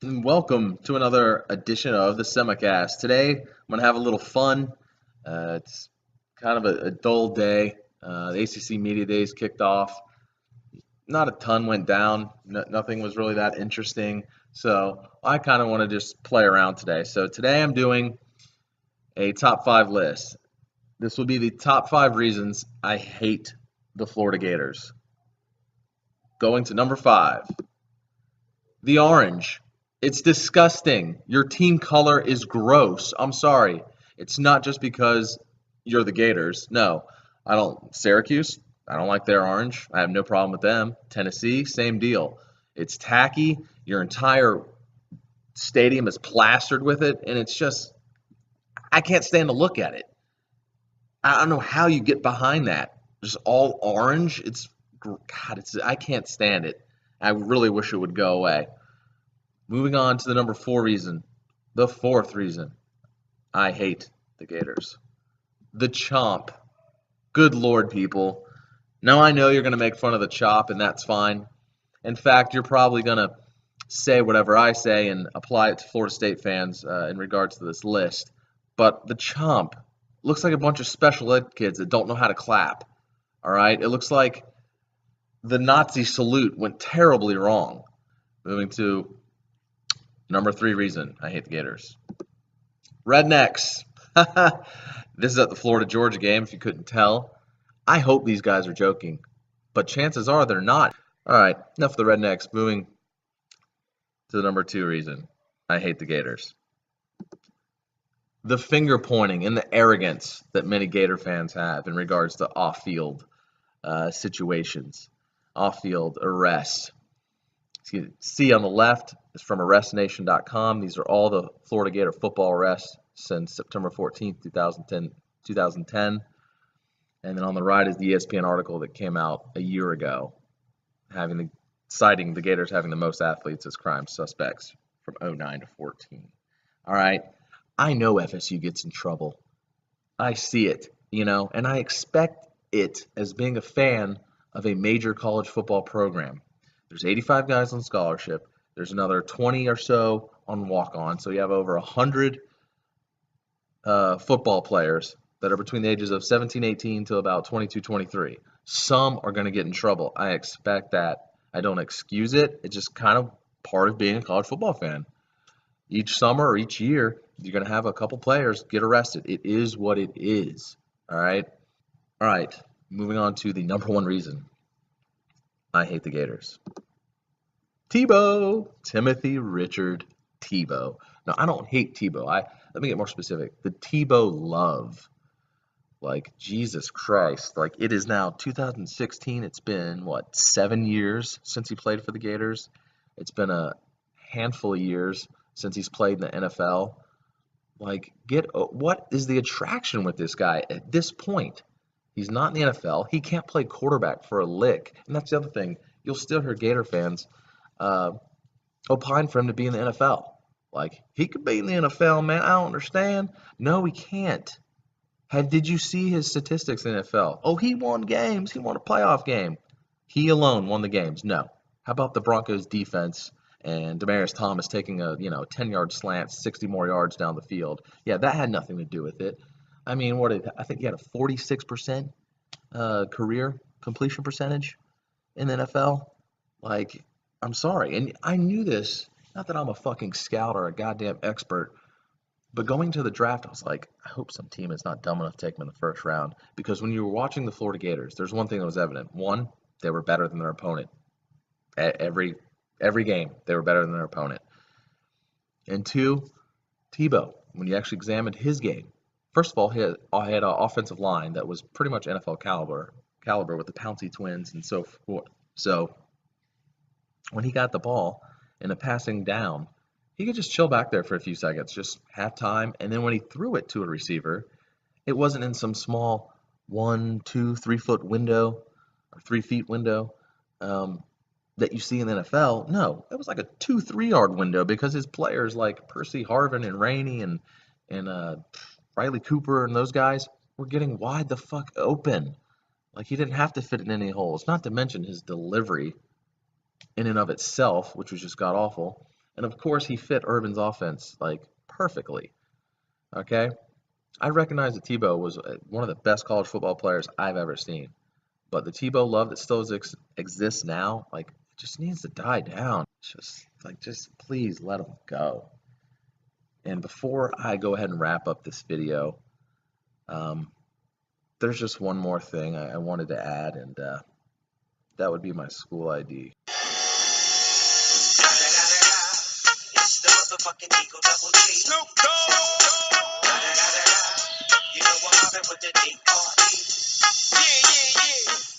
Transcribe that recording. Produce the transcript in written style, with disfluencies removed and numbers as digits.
And welcome to another edition of the Semicast. Today, I'm going to have a little fun. It's kind of a dull day. The ACC Media Days kicked off. Not a ton went down. Nothing was really that interesting. So I kind of want to just play around today. So today I'm doing a top 5 list. This will be the top 5 reasons I hate the Florida Gators. Going to number 5, the orange. It's disgusting. Your team color is gross. I'm sorry. It's not just because you're the Gators. No, I don't. Syracuse, I don't like their orange. I have no problem with them. Tennessee, same deal. It's tacky. Your entire stadium is plastered with it, and it's just, I can't stand to look at it. I don't know how you get behind that. Just all orange. God, I can't stand it. I really wish it would go away. Moving on to the number 4 reason. The 4th reason I hate the Gators. The Chump. Good Lord, people. Now I know you're going to make fun of the Chop, and that's fine. In fact, you're probably going to say whatever I say and apply it to Florida State fans in regards to this list. But the Chump looks like a bunch of special ed kids that don't know how to clap. All right? It looks like the Nazi salute went terribly wrong. Moving to number 3 reason I hate the Gators. Rednecks. This is at the Florida-Georgia game, if you couldn't tell. I hope these guys are joking, but chances are they're not. All right, enough of the Rednecks. Moving to the number 2 reason I hate the Gators. The finger pointing and the arrogance that many Gator fans have in regards to off-field situations, off-field arrests. See on the left is from arrestnation.com. These are all the Florida Gator football arrests since September 14th, 2010. And then on the right is the ESPN article that came out a year ago, citing the Gators having the most athletes as crime suspects from 09 to 14. All right, I know FSU gets in trouble. I see it, and I expect it as being a fan of a major college football program. There's 85 guys on scholarship. There's another 20 or so on walk-on. So you have over 100 football players that are between the ages of 17, 18 to about 22, 23. Some are going to get in trouble. I expect that. I don't excuse it. It's just kind of part of being a college football fan. Each summer or each year, you're going to have a couple players get arrested. It is what it is. All right? All right. Moving on to the number 1 reason I hate the Gators. Tebow. Timothy Richard Tebow. Now, I don't hate Tebow. Let me get more specific. The Tebow love. Like, Jesus Christ. Like, it is now 2016. It's been, 7 years since he played for the Gators. It's been a handful of years since he's played in the NFL. Like, what is the attraction with this guy at this point? He's not in the NFL. He can't play quarterback for a lick. And that's the other thing. You'll still hear Gator fans opine for him to be in the NFL. Like, he could be in the NFL, man. I don't understand. No, he can't. Did you see his statistics in the NFL? Oh, he won games. He won a playoff game. He alone won the games. No. How about the Broncos defense and Demaryius Thomas taking a 10-yard slant, 60 more yards down the field? Yeah, that had nothing to do with it. I mean, I think he had a 46% career completion percentage in the NFL. Like, I'm sorry. And I knew this. Not that I'm a fucking scout or a goddamn expert, but going to the draft, I was like, I hope some team is not dumb enough to take him in the first round. Because when you were watching the Florida Gators, there's one thing that was evident. One, they were better than their opponent. At every game, they were better than their opponent. And 2, Tebow, when you actually examined his game, first of all, he had an offensive line that was pretty much NFL caliber with the Pouncey twins and so forth. So when he got the ball in a passing down, he could just chill back there for a few seconds, just have time. And then when he threw it to a receiver, it wasn't in some small 1, 2, 3 foot window or 3 feet window that you see in the NFL. No, it was like a 2, 3 yard window because his players like Percy Harvin and Rainey and Riley Cooper and those guys were getting wide the fuck open. Like, he didn't have to fit in any holes, not to mention his delivery in and of itself, which was just god awful. And of course, he fit Urban's offense like perfectly. Okay, I recognize that Tebow was one of the best college football players I've ever seen, but the Tebow love that still exists now, like, it just needs to die down. Just please let him go. And before I go ahead and wrap up this video, um, there's just one more thing I wanted to add, and that would be my school ID. It's the motherfucking Eagle Double G. Snoop Dogg. You know I'm mobbing with the D.R.E. Yeah, yeah, yeah.